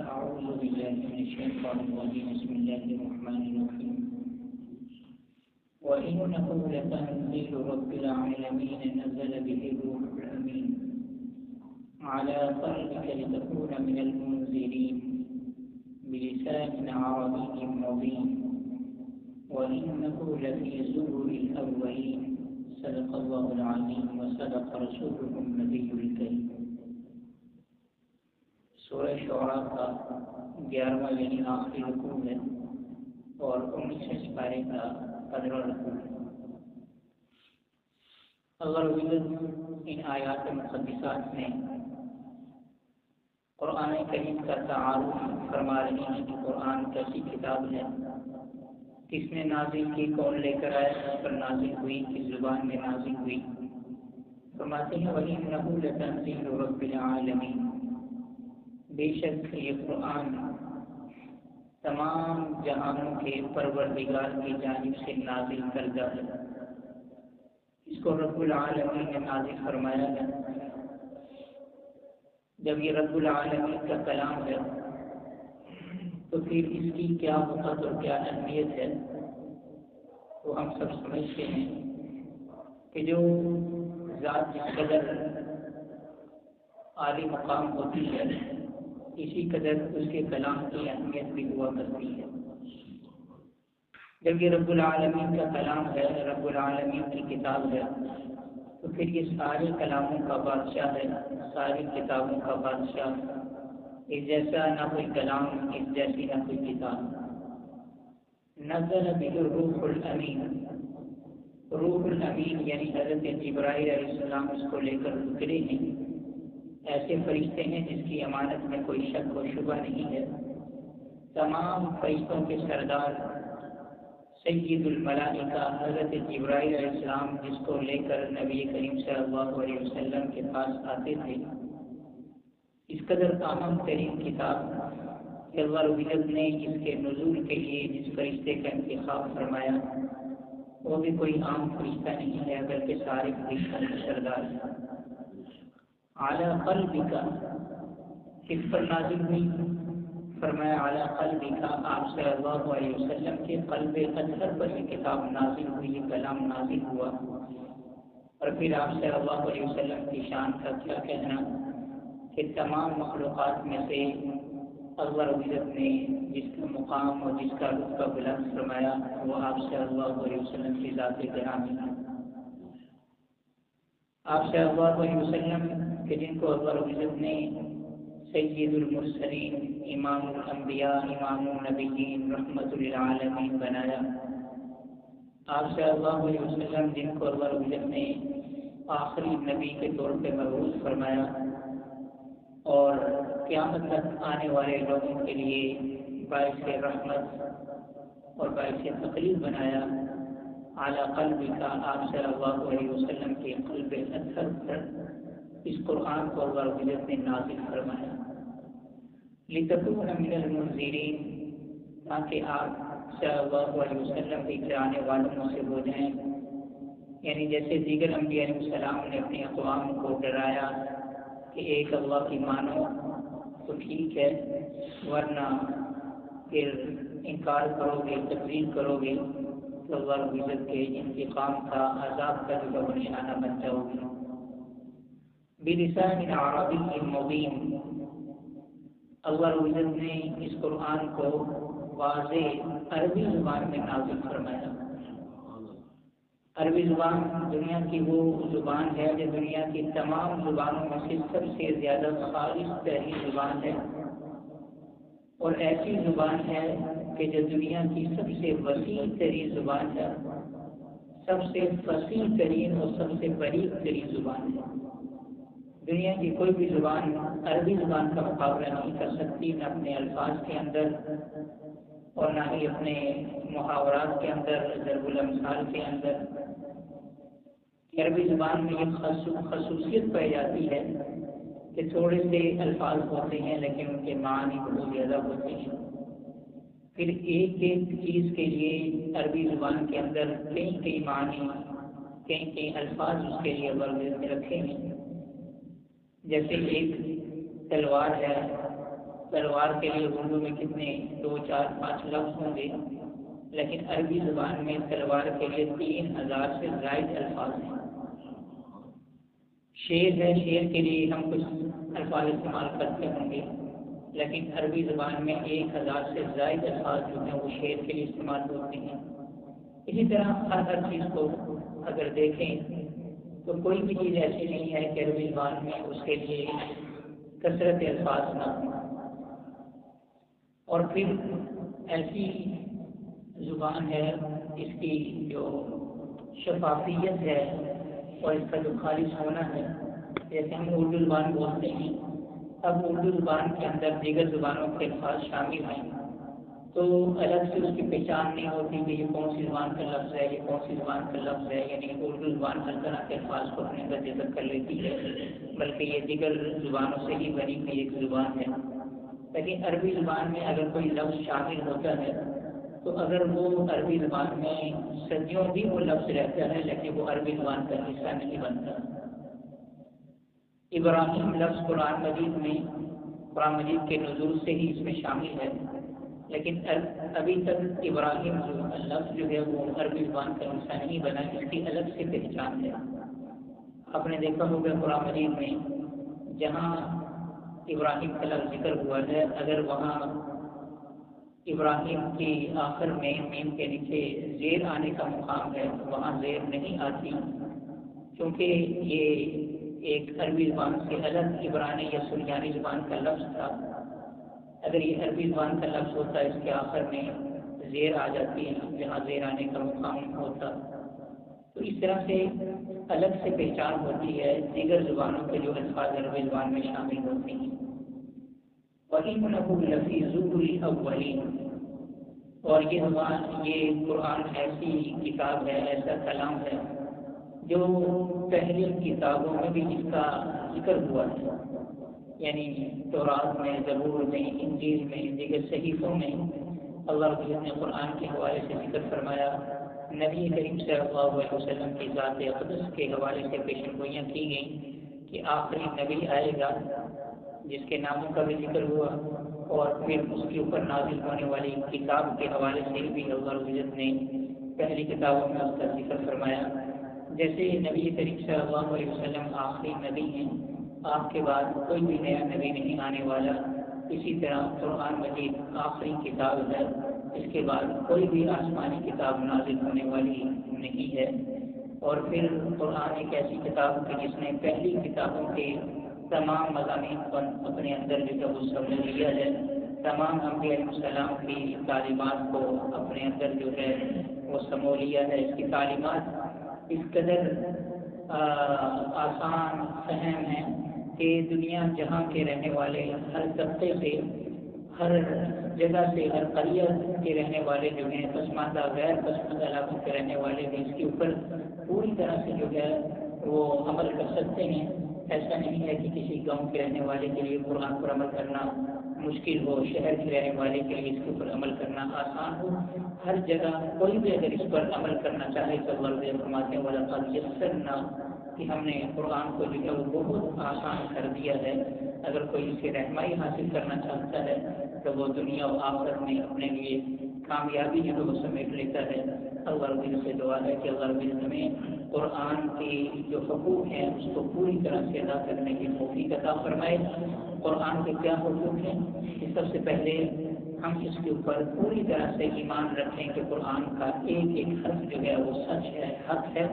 أعوذ بالله من الشيطان الرجيم بسم الله الرحمن الرحيم وإنه لتنزيل رب العالمين نزل به الروح الأمين على قلبك لتكون من المنذرين بلسان عربي مبين وإنه لفي زبر الأولين صدق الله العظيم وصدق رسوله النبي الكريم۔ سورہ شعراء کا 11واں یعنی آخری رکوع ہے اور 19ویں پارے کا 15واں رکوع ہے۔ اللہ رب العزت ان آیات مقدسات میں قرآن کریم کا تعارف فرما رہے ہیں کہ قرآن کیسی کتاب ہے، کس نے نازل کی، کون لے کر آیا، کس پر نازل ہوئی، کس زبان میں نازل ہوئی۔ فرماتے ہیں وَإِنَّهُ لَتَنزِيلُ رَبِّ الْعَالَمِينَ، بے شک یہ قرآن تمام جہانوں کے پروردگار کی جانب سے نازل کردہ ہے۔ اس کو رب العالمین نے نازل فرمایا ہے۔ جب یہ رب العالمین کا کلام ہے تو پھر اس کی کیا وقت اور کیا اہمیت ہے تو ہم سب سمجھتے ہیں کہ جو ذات جس قدر عالی مقام ہوتی ہے اسی قدر اس کے کلام کی اہمیت بھی ہوا کرتی ہے۔ جب یہ رب العالمین کا کلام ہے، رب العالمین کی کتاب ہے، تو پھر یہ سارے کلاموں کا بادشاہ ہے، ساری کتابوں کا بادشاہ، اس جیسا نہ کوئی کلام، اس جیسی نہ کوئی کتاب۔ نزل بہ الروح الامین، روح الامین یعنی حضرت جبرائیل علیہ السلام اس کو لے کر اترے ہیں۔ ایسے فرشتے ہیں جس کی امانت میں کوئی شک و شبہ نہیں ہے۔ تمام فرشتوں کے سردار سید الملائکہ حضرت جبرائیل علیہ السلام جس کو لے کر نبی کریم صلی اللہ علیہ وسلم کے پاس آتے تھے۔ اس قدر اہم ترین کتاب کہ اللہ رب العزت نے اس کے نزول کے لیے جس فرشتے کا انتخاب فرمایا وہ بھی کوئی عام فرشتہ نہیں ہے بلکہ سارے فرشتوں کے سردار ہے۔ اعلیٰ قلبک، کس پر نازل ہوئی؟ فرمایا اعلیٰ قلبک، آپ صلی اللہ علیہ وسلم کے قلب اطہر پر یہ کتاب نازل ہوئی، یہ کلام نازل ہوا۔ اور پھر آپ صلی اللہ علیہ وسلم کی شان کا کیا کہنا کہ تمام مخلوقات میں سے اللہ رب العزت نے جس کا مقام اور جس کا رتبہ بلند فرمایا وہ آپ صلی اللہ علیہ وسلم کی ذات گرامی ہے۔ آپ صلی اللہ علیہ وسلم کہ جن کو اللہ رب العزت نے سید المرسلین، امام الانبیاء، امام النبیین، رحمت للعالمین بنایا۔ آپ صلی اللہ علیہ وسلم جن کو اللہ رب العزت نے آخری نبی کے طور پہ مبعوث فرمایا اور قیامت تک آنے والے لوگوں کے لیے باعث رحمت اور باعث تقلیل بنایا۔ اعلیٰ قلبک، آپ صلی اللہ علیہ وسلم کے قلب اطہر پر اس قرآن کو اللہ رب العزت نے نازل فرمایا۔ لتکون من المنذرین، تاکہ آپ صلی اللہ علیہ وسلم بھی ڈرانے والوں سے ہو جائیں، یعنی جیسے دیگر انبیاء علیہ السلام نے اپنی اقوام کو ڈرایا کہ ایک اللہ کی مانو تو ٹھیک ہے ورنہ پھر انکار کرو گے، تکذیب کرو گے تو اللہ رب العزت کے انتقام کا، عذاب کا جو نشانہ بن جاؤ گے۔ بلسان عربی مبین، اللہ رب العزت نے اس قرآن کو واضح عربی زبان میں نازل فرمایا۔ عربی زبان دنیا کی وہ زبان ہے جو دنیا کی تمام زبانوں میں سے سب سے زیادہ خالص ترین زبان ہے اور ایسی زبان ہے کہ جو دنیا کی سب سے وسیع ترین زبان ہے، سب سے فصیح ترین اور سب سے باریک ترین زبان ہے۔ دنیا کی کوئی بھی زبان عربی زبان کا مقابلہ نہیں کر سکتی، نہ اپنے الفاظ کے اندر اور نہ ہی اپنے محاورات کے اندر، ضرب الامثال کے اندر۔ عربی زبان میں یہ خصوصیت پائی جاتی ہے کہ تھوڑے سے الفاظ ہوتے ہیں لیکن ان کے معنی بہت زیادہ ہوتے ہیں۔ پھر ایک ایک چیز کے لیے عربی زبان کے اندر کئی معنی، کئی الفاظ اس کے لیے اللہ نے رکھے ہیں۔ جیسے ایک تلوار ہے تلوار کے لیے اردو میں کتنے 2 4 5 لفظ ہوں گے، لیکن عربی زبان میں تلوار کے لیے 3000 سے زائد الفاظ ہیں۔ شیر ہے، شیر کے لیے ہم کچھ الفاظ استعمال کرتے ہوں گے، لیکن عربی زبان میں 1000 سے زائد الفاظ جو ہیں وہ شیر کے لیے استعمال ہوتے ہیں۔ اسی طرح ہر چیز کو اگر دیکھیں تو کوئی بھی چیز ایسی نہیں ہے کہ عربی زبان میں اس کے لیے کثرت الفاظ نہ ہوں۔ اور پھر ایسی زبان ہے اس کی جو شفافیت ہے اور اس کا جو خالص ہونا ہے، جیسے ہم اردو زبان بولتے ہیں، اب اردو زبان کے اندر دیگر زبانوں کے الفاظ شامل ہیں تو الگ سے اس کی پہچان نہیں ہوتی کہ یہ کون سی زبان کا لفظ ہے، یہ کون سی زبان کا لفظ ہے، یعنی اردو زبان ہر طرح کے الفاظ کو اپنے اندر ذکر کر لیتی ہے، بلکہ یہ دیگر زبانوں سے ہی بنی ہوئی ایک زبان ہے۔ لیکن عربی زبان میں اگر کوئی لفظ شامل ہوتا ہے تو اگر وہ عربی زبان میں صدیوں بھی وہ لفظ رہتا ہے لیکن وہ عربی زبان کا حصہ نہیں بنتا۔ ابراہیم لفظ قرآن مجید کے نزول سے ہی اس میں شامل ہے، لیکن ابھی تک ابراہیم لفظ جو ہے وہ عربی زبان کا حصہ نہیں بنا، اس کی الگ سے پہچان ہے۔ آپ نے دیکھا ہوگا قرآن مجید میں جہاں ابراہیم کا لفظ ذکر ہوا ہے، اگر وہاں ابراہیم کی آخر میں میم کے نیچے زیر آنے کا مقام ہے تو وہاں زیر نہیں آتی، کیونکہ یہ ایک عربی زبان سے الگ عبرانی یا سریانی زبان کا لفظ تھا۔ اگر یہ عربی زبان کا لفظ ہوتا ہے اس کے آخر میں زیر آ جاتی ہے جہاں زیر آنے کا مقام ہوتا، تو اس طرح سے الگ سے پہچان ہوتی ہے دیگر زبانوں کے جو الفاظ عربی زبان میں شامل ہوتے ہیں۔ وَإِنَّهُ لَفِي زُبُرِ الْأَوَّلِينَ، اور یہ زبان، یہ قرآن ایسی کتاب ہے، ایسا کلام ہے جو پہلی کتابوں میں بھی اس کا ذکر ہوا ہے، یعنی تورات میں، زبور میں، انجیل میں، دیگر صحیفوں میں اللہ رب العزت نے قرآن کے حوالے سے ذکر فرمایا۔ نبی کریم صلی اللہ علیہ وسلم کی ذات اقدس کے حوالے سے پیشن گوئیاں کی گئیں کہ آخری نبی آئے گا جس کے ناموں کا بھی ذکر ہوا، اور پھر اس کے اوپر نازل ہونے والی کتاب کے حوالے سے بھی اللہ رب العزت نے پہلی کتابوں میں اس کا ذکر فرمایا۔ جیسے نبی کریم صلی اللہ علیہ وسلم آخری نبی ہیں، آپ کے بعد کوئی بھی نیا نبی نہیں آنے والا، اسی طرح قرآن مجید آخری کتاب ہے، اس کے بعد کوئی بھی آسمانی کتاب نازل ہونے والی نہیں ہے۔ اور پھر قرآن ایک ایسی کتاب ہے جس نے پہلی کتابوں کے تمام مضامین پر اپنے اندر جو ہے وہ سمجھ لیا ہے، تمام انبیاء علیہ السلام کی تعلیمات کو اپنے اندر جو ہے وہ سمو لیا ہے۔ اس کی تعلیمات اس قدر آسان فہم ہیں کہ دنیا جہاں کے رہنے والے ہر طبقے سے، ہر جگہ سے، ہر قریہ کے رہنے والے جو ہیں، پسماندہ غیر پسماندہ علاقوں کے رہنے والے بھی اس کے اوپر پوری طرح سے جو ہے وہ عمل کر سکتے ہیں۔ ایسا نہیں ہے کہ کسی گاؤں کے رہنے والے کے لیے قرآن پر عمل کرنا مشکل ہو، شہر کے رہنے والے کے لیے اس کے اوپر عمل کرنا آسان ہو۔ ہر جگہ کوئی بھی اگر اس پر عمل کرنا چاہے تو اللہ فرماتے ہیں وَلَقَدْ يَسَّرْنَا، کہ ہم نے قرآن کو جو ہے وہ بہت آسان کر دیا ہے۔ اگر کوئی اس سے رہنمائی حاصل کرنا چاہتا ہے تو وہ دنیا و آخرت میں اپنے لیے کامیابی جو ہے وہ سمیٹ لیتا ہے۔ اللہ رب العزت سے دعا ہے کہ اللہ رب العزت ہمیں قرآن کے جو حقوق ہیں اس کو پوری طرح سے ادا کرنے کی توفیق عطا فرمائے۔ قرآن کے کیا حقوق ہیں؟ سب سے پہلے ہم اس کے اوپر پوری طرح سے ایمان رکھیں کہ قرآن کا ایک ایک حرف جو ہے وہ سچ ہے، حق ہے،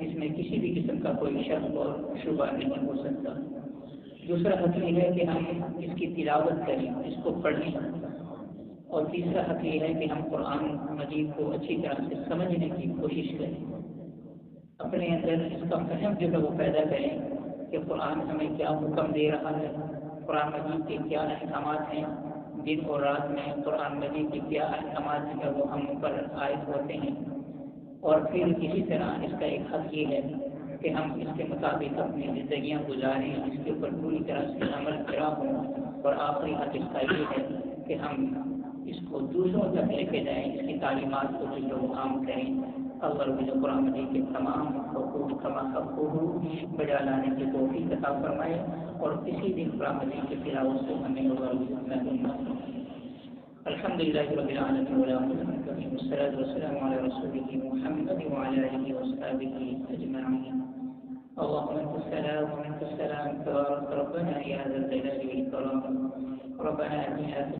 اس میں کسی بھی قسم کا کوئی شک اور شبہ نہیں ہو سکتا۔ دوسرا حق یہ ہے کہ ہم اس کی تلاوت کریں، اس کو پڑھیں، اور تیسرا حق یہ ہے کہ ہم قرآن مجید کو اچھی طرح سے سمجھنے کی کوشش کریں، اپنے اندر اس کا فہم جو ہے وہ پیدا کریں کہ قرآن ہمیں کیا حکم دے رہا ہے، قرآن مجید کے کیا احکامات ہیں، دن اور رات میں قرآن مجید کے کیا احکامات جو ہے وہ ہم پر عائد ہوتے ہیں۔ اور پھر اسی طرح اس کا ایک حق یہ ہے کہ ہم اس کے مطابق اپنی زندگیاں گزاریں، اس کے اوپر پوری طرح سے عمل کرا ہوں۔ اور آخری حق اس کا یہ ہے کہ ہم اس کو دوسروں تک لے کے جائیں، اس کی تعلیمات کو جو وہ عام کریں۔ اللہ رب العزت قرآن مجید کے تمام حقوق کما حقوق بجا لانے کی توفیق عطا فرمائے، اور کسی دن قرآن مجید کے تلاوت سے ہمیں اللہ رب العزت الحمد لله رب العالمين والصلاة والسلام على رسوله محمد وعلى آله وصحبه أجمعين. اللهم أنت السلام ومنك السلام تبارك ربنا يا ذا الجلال والإكرام. ربنا آتنا